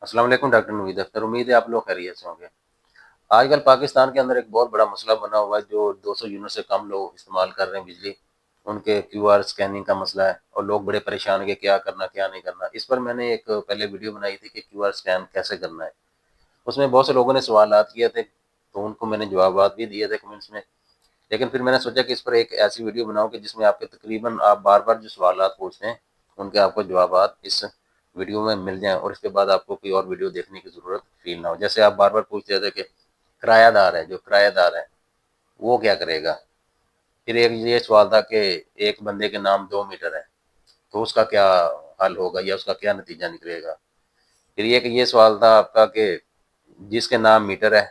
السلام علیکم ڈاکٹر نوید اختر، امید ہے آپ لوگ خیریت سے ہوں گے۔ آج کل پاکستان کے اندر ایک بہت بڑا مسئلہ بنا ہوا ہے، جو 200 یونٹ سے کم لوگ استعمال کر رہے ہیں بجلی، ان کے کیو آر اسکیننگ کا مسئلہ ہے، اور لوگ بڑے پریشان ہیں کہ کیا کرنا کیا نہیں کرنا۔ اس پر میں نے ایک پہلے ویڈیو بنائی تھی کہ کیو آر اسکین کیسے کرنا ہے۔ اس میں بہت سے لوگوں نے سوالات کیے تھے، تو ان کو میں نے جوابات بھی دیے تھے کمنٹس میں، لیکن پھر میں نے سوچا کہ اس پر ایک ایسی ویڈیو بناؤں کہ جس میں آپ کے تقریباً آپ بار بار جو سوالات پوچھتے ہیں ان کے آپ کو جوابات اس ویڈیو میں مل جائیں، اور اس کے بعد آپ کو کوئی اور ویڈیو دیکھنے کی ضرورت فیل نہ ہو۔ جیسے آپ بار بار پوچھتے تھے کہ کرایہ دار ہے، جو کرایہ دار ہے وہ کیا کرے گا؟ پھر ایک یہ سوال تھا کہ ایک بندے کے نام 2 میٹر ہے تو اس کا کیا حل ہوگا یا اس کا کیا نتیجہ نکلے گا؟ پھر یہ سوال تھا آپ کا کہ جس کے نام میٹر ہے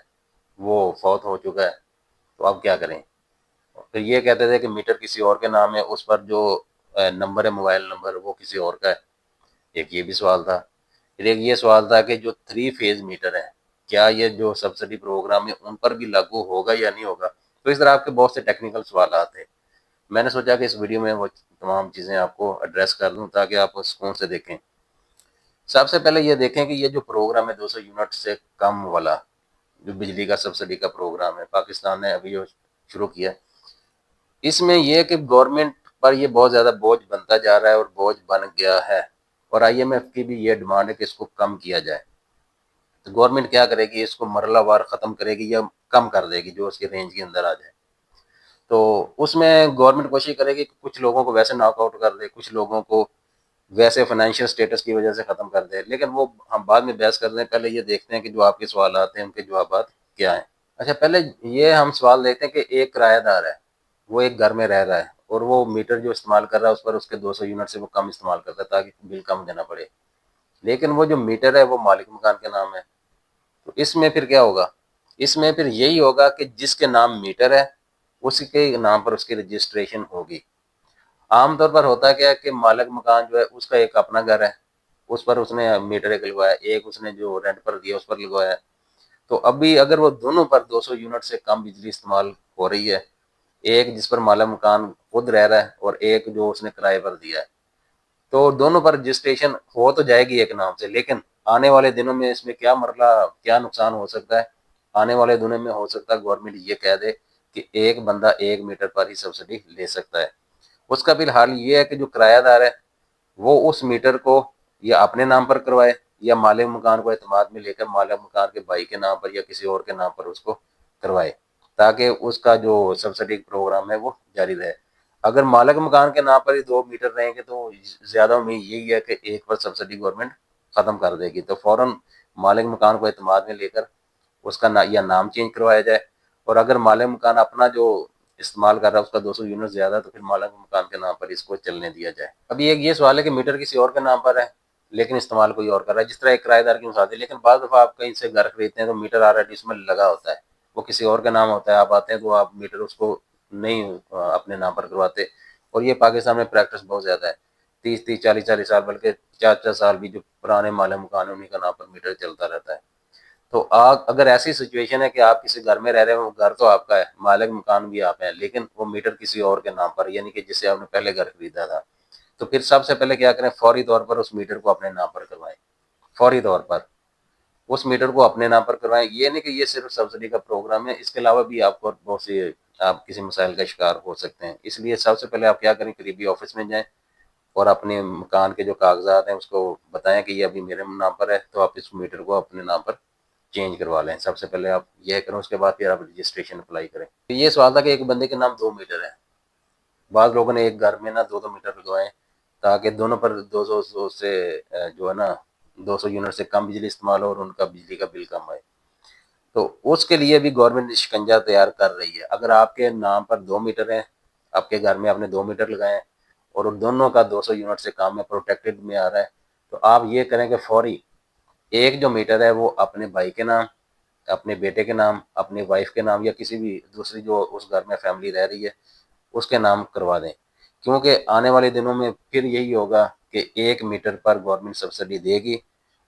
وہ فوت ہو چکا ہے تو آپ کیا کریں؟ پھر یہ کہتے تھے کہ میٹر کسی اور کے نام ہے، اس پر جو نمبر ہے موبائل نمبر وہ کسی اور کا ہے۔ ایک یہ بھی سوال تھا۔ پھر ایک یہ سوال تھا کہ جو 3 فیز میٹر ہے کیا یہ جو سبسڈی پروگرام ہے ان پر بھی لاگو ہوگا یا نہیں ہوگا؟ تو اس طرح آپ کے بہت سے ٹیکنیکل سوالات ہیں۔ میں نے سوچا کہ اس ویڈیو میں وہ تمام چیزیں آپ کو ایڈریس کر دوں تاکہ آپ سکون سے دیکھیں۔ سب سے پہلے یہ دیکھیں کہ یہ جو پروگرام ہے 200 یونٹ سے کم والا، جو بجلی کا سبسڈی کا پروگرام ہے پاکستان نے ابھی جو شروع کیا ہے، اس میں یہ کہ گورنمنٹ پر یہ بہت زیادہ بوجھ بنتا جا رہا ہے اور بوجھ بن گیا ہے، اور آئی ایم ایف کی بھی یہ ڈیمانڈ ہے کہ اس کو کم کیا جائے۔ تو گورنمنٹ کیا کرے گی؟ اس کو مرحلہ وار ختم کرے گی یا کم کر دے گی جو اس کے رینج کے اندر آ جائے۔ تو اس میں گورنمنٹ کوشش کرے گی کہ کچھ لوگوں کو ویسے ناک آؤٹ کر دے، کچھ لوگوں کو ویسے فائنینشیل سٹیٹس کی وجہ سے ختم کر دے، لیکن وہ ہم بعد میں بحث کر دیں۔ پہلے یہ دیکھتے ہیں کہ جو آپ کے سوالات ہیں ان کے جوابات کیا ہیں۔ اچھا، پہلے یہ ہم سوال دیکھتے ہیں کہ ایک کرایہ دار ہے، وہ ایک گھر میں رہ رہا ہے اور وہ میٹر جو استعمال کر رہا ہے اس پر اس کے 200 یونٹ سے وہ کم استعمال کرتا ہے تاکہ بل کم دینا پڑے، لیکن وہ جو میٹر ہے وہ مالک مکان کے نام ہے۔ تو اس میں پھر کیا ہوگا؟ اس میں پھر یہی ہوگا کہ جس کے نام میٹر ہے اسی کے نام پر اس کی رجسٹریشن ہوگی۔ عام طور پر ہوتا ہے کیا کہ مالک مکان جو ہے اس کا ایک اپنا گھر ہے، اس پر اس نے میٹر ایک لگوایا، ایک اس نے جو رینٹ پر دیا اس پر لگوایا۔ تو ابھی اگر وہ دونوں پر 200 یونٹ سے کم بجلی استعمال ہو رہی ہے، ایک جس پر مالک مکان خود رہ رہا ہے اور ایک جو اس نے کرائے پر دیا ہے، تو دونوں پر رجسٹریشن ہو تو جائے گی ایک نام سے، لیکن آنے والے دنوں میں اس میں کیا مرحلہ کیا نقصان ہو سکتا ہے؟ آنے والے دنوں میں ہو سکتا ہے گورنمنٹ یہ کہہ دے کہ ایک بندہ 1 میٹر پر ہی سبسڈی لے سکتا ہے۔ اس کا بھی حال یہ ہے کہ جو کرایہ دار ہے وہ اس میٹر کو یا اپنے نام پر کروائے یا مالک مکان کو اعتماد میں لے کر مالک مکان کے بھائی کے نام پر یا کسی اور کے نام پر اس کو کروائے، تاکہ اس کا جو سبسڈی پروگرام ہے وہ جاری رہے۔ اگر مالک مکان کے نام پر ہی 2 میٹر رہیں گے تو زیادہ امید یہی ہے کہ ایک پر سبسڈی گورنمنٹ ختم کر دے گی، تو فوراً مالک مکان کو اعتماد میں لے کر اس کا یا نام چینج کروایا جائے، اور اگر مالک مکان اپنا جو استعمال کر رہا ہے اس کا 200 یونٹ زیادہ تو پھر مالک مکان کے نام پر اس کو چلنے دیا جائے۔ ابھی ایک یہ سوال ہے کہ میٹر کسی اور کے نام پر ہے لیکن استعمال کوئی اور کر رہا ہے، جس طرح ایک کرایہ دار کی مثال ہے، لیکن بعض دفعہ آپ کہیں سے گھر خریدتے ہیں تو میٹر آلریڈی اس میں لگا ہوتا ہے، وہ کسی اور کا نام ہوتا ہے، آپ آتے ہیں تو آپ میٹر اس کو نہیں اپنے نام پر کرواتے، اور یہ پاکستان میں پریکٹس بہت زیادہ ہے۔ 30 40 سال بلکہ 4 سال بھی جو پرانے مالک مکان ہیں انہیں کا نام پر میٹر چلتا رہتا ہے۔ تو آپ اگر ایسی سچویشن ہے کہ آپ کسی گھر میں رہ رہے ہیں، وہ گھر تو آپ کا ہے، مالک مکان بھی آپ ہیں، لیکن وہ میٹر کسی اور کے نام پر یعنی کہ جس سے آپ نے پہلے گھر خریدا تھا، تو پھر سب سے پہلے کیا کریں؟ فوری طور پر اس میٹر کو اپنے نام پر کروائیں، فوری طور پر اس میٹر کو اپنے نام پر کروائیں۔ یہ نہیں کہ یہ صرف سبسڈی کا پروگرام ہے، اس کے علاوہ بھی آپ کو بہت سی آپ کسی مسائل کا شکار ہو سکتے ہیں۔ اس لیے سب سے پہلے آپ کیا کریں؟ قریبی آفس میں جائیں اور اپنے مکان کے جو کاغذات ہیں اس کو بتائیں کہ یہ ابھی میرے نام پر ہے، تو آپ اس میٹر کو اپنے نام پر چینج کروا لیں۔ سب سے پہلے آپ یہ کریں، اس کے بعد پھر آپ رجسٹریشن اپلائی کریں۔ تو یہ سوال تھا کہ ایک بندے کے نام 2 میٹر ہے، بعض لوگوں نے ایک گھر میں نا 2 میٹر لگوائے تاکہ دونوں پر 200 سے جو ہے نا 200 یونٹ سے کم بجلی استعمال ہو اور ان کا بجلی کا بل کم آئے۔ تو اس کے لیے بھی گورنمنٹ شکنجہ تیار کر رہی ہے۔ اگر آپ کے نام پر 2 میٹر ہیں، آپ کے گھر میں آپ نے 2 میٹر لگائے ہیں اور ان دونوں کا 200 یونٹ سے کام میں پروٹیکٹڈ میں آ رہا ہے، تو آپ یہ کریں کہ فوری ایک جو میٹر ہے وہ اپنے بھائی کے نام، اپنے بیٹے کے نام، اپنی وائف کے نام یا کسی بھی دوسری جو اس گھر میں فیملی رہ رہی ہے اس کے نام کروا دیں، کیونکہ آنے والے دنوں میں پھر یہی ہوگا کہ 1 میٹر پر گورنمنٹ سبسڈی دے گی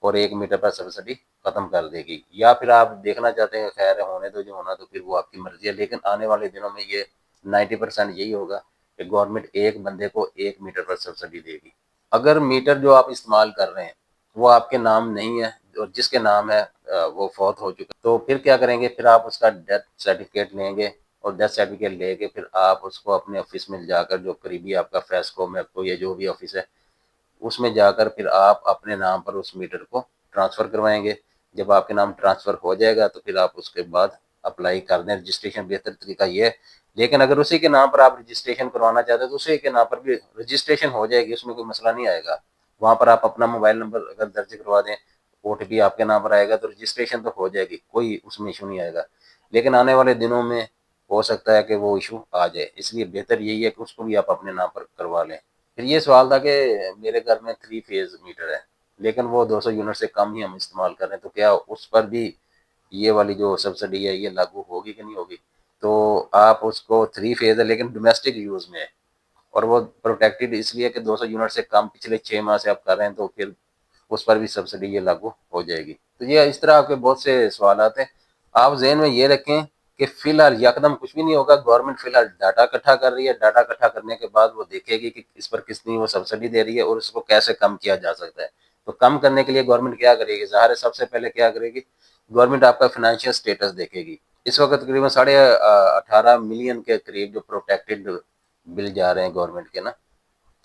اور 1 میٹر پر سبسڈی ختم کر دے گی، یا پھر آپ دیکھنا چاہتے ہیں خیر ہونے تو جو ہونا تو پھر وہ آپ کی مرضی ہے، لیکن آنے والے دنوں میں یہ 90% یہی ہوگا کہ گورنمنٹ ایک بندے کو 1 میٹر پر سبسڈی دے گی۔ اگر میٹر جو آپ استعمال کر رہے ہیں وہ آپ کے نام نہیں ہے، اور جس کے نام ہے وہ فوت ہو چکا، تو پھر کیا کریں گے؟ پھر آپ اس کا ڈیتھ سرٹیفکیٹ لیں گے، اور ڈیتھ سرٹیفکیٹ لے کے پھر آپ اس کو اپنے آفس میں جا کر، جو قریبی آپ کا فیسکو میں کو یا جو بھی آفس ہے اس میں جا کر پھر آپ اپنے نام پر اس میٹر کو ٹرانسفر کروائیں گے۔ جب آپ کے نام ٹرانسفر ہو جائے گا تو پھر آپ اس کے بعد اپلائی کر دیں رجسٹریشن، بہتر طریقہ یہ ہے۔ لیکن اگر اسی کے نام پر آپ رجسٹریشن کروانا چاہتے ہیں تو اسی کے نام پر بھی رجسٹریشن ہو جائے گی، اس میں کوئی مسئلہ نہیں آئے گا۔ وہاں پر آپ اپنا موبائل نمبر اگر درج کروا دیں، او ٹی پی آپ کے نام پر آئے گا تو رجسٹریشن تو ہو جائے گی، کوئی اس میں ایشو نہیں آئے گا۔ لیکن آنے والے دنوں میں ہو سکتا ہے کہ وہ ایشو آ جائے، اس لیے بہتر یہی ہے کہ اس کو بھی آپ اپنے نام پر کروا لیں۔ پھر یہ سوال تھا کہ میرے گھر میں 3 فیز میٹر ہے، لیکن وہ 200 یونٹ سے کم ہی ہم استعمال کر رہے ہیں، تو کیا اس پر بھی یہ والی جو سبسڈی ہے یہ لاگو ہوگی کہ نہیں ہوگی؟ تو آپ اس کو 3 فیز ہے لیکن ڈومیسٹک یوز میں ہے، اور وہ پروٹیکٹڈ اس لیے کہ 200 یونٹ سے کم پچھلے 6 ماہ سے آپ کر رہے ہیں، تو پھر اس پر بھی سبسڈی یہ لاگو ہو جائے گی۔ تو یہ اس طرح کے بہت سے سوالات ہیں، آپ ذہن میں یہ رکھیں کہ فی الحال یکدم کچھ بھی نہیں ہوگا۔ گورنمنٹ فی الحال ڈاٹا اکٹھا کر رہی ہے، ڈاٹا اکٹھا کرنے کے بعد وہ دیکھے گی کہ اس پر کتنی وہ سبسڈی دے رہی ہے اور اس کو کیسے کم کیا جا سکتا ہے۔ تو کم کرنے کے لیے گورنمنٹ کیا کرے گی؟ ظاہر ہے سب سے پہلے کیا کرے گی؟ گورنمنٹ آپ کا فائنینشیل سٹیٹس دیکھے گی۔ اس وقت تقریباً 18.5 ملین کے قریب جو پروٹیکٹڈ بل جا رہے ہیں گورنمنٹ کے نا،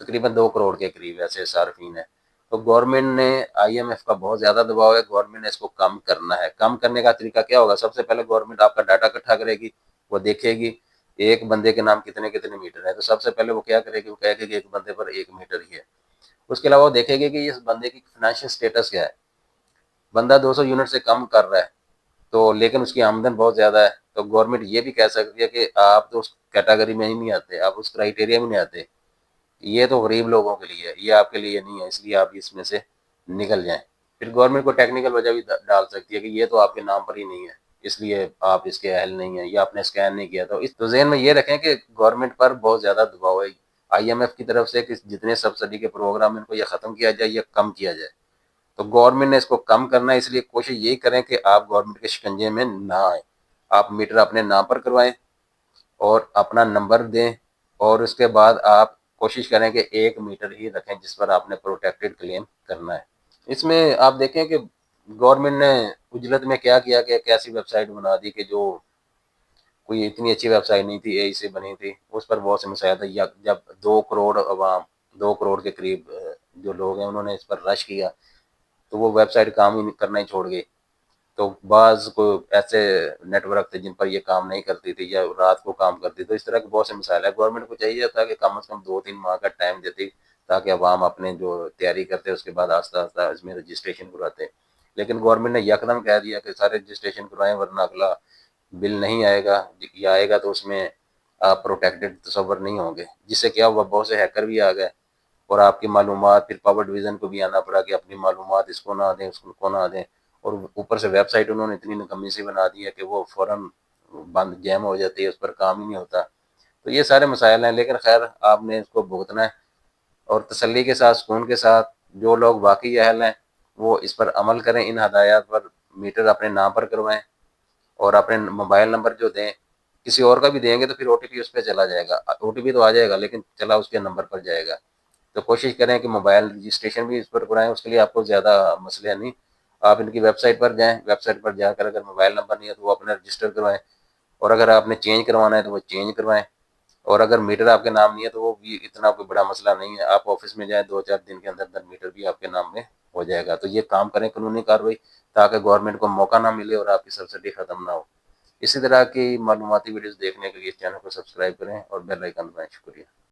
تقریباً 2 کروڑ کے قریب ایسے صارفین ہیں۔ تو گورنمنٹ نے IMF کا بہت زیادہ دباؤ ہے، گورنمنٹ نے اس کو کم کرنا ہے۔ کم کرنے کا طریقہ کیا ہوگا؟ سب سے پہلے گورنمنٹ آپ کا ڈاٹا اکٹھا کرے گی، وہ دیکھے گی ایک بندے کے نام کتنے کتنے میٹر ہیں، تو سب سے پہلے وہ کیا کرے گی؟ وہ کہے گی کہ ایک بندے پر 1 میٹر ہی ہے۔ اس کے علاوہ وہ دیکھے گی کہ اس بندے کی فائنینشیل سٹیٹس کیا ہے۔ بندہ 200 یونٹ سے کم کر رہا ہے تو لیکن اس کی آمدن بہت زیادہ ہے، تو گورنمنٹ یہ بھی کہہ سکتی ہے کہ آپ تو اس کیٹیگری میں ہی نہیں آتے، آپ اس کرائٹیریا میں نہیں آتے، یہ تو غریب لوگوں کے لیے ہے، یہ آپ کے لیے نہیں ہے، اس لیے آپ اس میں سے نکل جائیں۔ پھر گورنمنٹ کو ٹیکنیکل وجہ بھی ڈال سکتی ہے کہ یہ تو آپ کے نام پر ہی نہیں ہے، اس لیے آپ اس کے اہل نہیں ہیں، یا آپ نے اسکین نہیں کیا۔ تو اس تو ذہن میں یہ رکھیں کہ گورنمنٹ پر بہت زیادہ دباؤ ہے IMF کی طرف سے کہ جتنے سبسڈی کے پروگرام ان کو یا ختم کیا جائے یا کم کیا جائے۔ تو گورنمنٹ نے اس کو کم کرنا ہے، اس لیے کوشش یہی کریں کہ آپ گورنمنٹ کے شکنجے میں نہ آئیں، آپ میٹر اپنے نام پر کروائیں اور اپنا نمبر دیں، اور اس کے بعد آپ کوشش کریں کہ 1 میٹر ہی رکھیں جس پر آپ نے پروٹیکٹڈ کلیم کرنا ہے۔ اس میں آپ دیکھیں کہ گورنمنٹ نے اجلت میں کیا کیا کہ ایک ایسی ویب سائٹ بنا دی کہ جو کوئی اتنی اچھی ویب سائٹ نہیں تھی، اے سے بنی تھی، اس پر بہت سے مسائل تھے۔ جب 2 کروڑ عوام، 2 کروڑ کے قریب جو لوگ ہیں انہوں نے اس پر رش کیا تو وہ ویب سائٹ کام ہی کرنا ہی چھوڑ گئی۔ تو بعض کو ایسے نیٹ ورک تھے جن پر یہ کام نہیں کرتی تھی یا رات کو کام کرتی، تو اس طرح کے بہت سے مسائل ہیں۔ گورنمنٹ کو چاہیے تھا کہ کم از کم 2-3 ماہ کا ٹائم دیتی تاکہ عوام اپنے جو تیاری کرتے اس کے بعد آہستہ آہستہ اس میں رجسٹریشن کراتے، لیکن گورنمنٹ نے یکدم کہہ دیا کہ سارے رجسٹریشن کروائیں ورنہ اگلا بل نہیں آئے گا، یا آئے گا تو اس میں آپ پروٹیکٹڈ تصور نہیں ہوں گے، جس سے کیا ہوا؟ بہت سے ہیکر بھی آ گئے اور آپ کی معلومات، پھر پاور ڈویژن کو بھی آنا پڑا کہ اپنی معلومات اس کو نہ دیں، اس کو نہ دیں، اور اوپر سے ویب سائٹ انہوں نے اتنی نکمی سی بنا دی ہے کہ وہ فوراً بند جیم ہو جاتی ہے، اس پر کام ہی نہیں ہوتا۔ تو یہ سارے مسائل ہیں، لیکن خیر آپ نے اس کو بھگتنا ہے، اور تسلی کے ساتھ، سکون کے ساتھ، جو لوگ واقعی اہل ہیں وہ اس پر عمل کریں، ان ہدایات پر میٹر اپنے نام پر کروائیں، اور اپنے موبائل نمبر جو دیں، کسی اور کا بھی دیں گے تو پھر OTP اس پہ چلا جائے گا، OTP تو آ جائے گا لیکن چلا اس کے نمبر پر جائے گا۔ تو کوشش کریں کہ موبائل رجسٹریشن بھی اس پر کرائیں، اس کے لیے آپ کو زیادہ مسئلہ نہیں، آپ ان کی ویب سائٹ پر جائیں، ویب سائٹ پر جا کر اگر موبائل نمبر نہیں ہے تو وہ اپنا رجسٹر کروائیں، اور اگر آپ نے چینج کروانا ہے تو وہ چینج کروائیں، اور اگر میٹر آپ کے نام نہیں ہے تو وہ بھی اتنا کوئی بڑا مسئلہ نہیں ہے، آپ آفس میں جائیں 2-4 دن کے اندر اندر میٹر بھی آپ کے نام میں ہو جائے گا۔ تو یہ کام کریں قانونی کارروائی، تاکہ گورنمنٹ کو موقع نہ ملے اور آپ کی سبسڈی ختم نہ ہو۔ اسی طرح کی معلوماتی ویڈیوز دیکھنے کے لیے اس چینل کو سبسکرائب کریں اور بیل آئیکن دبائیں۔ شکریہ۔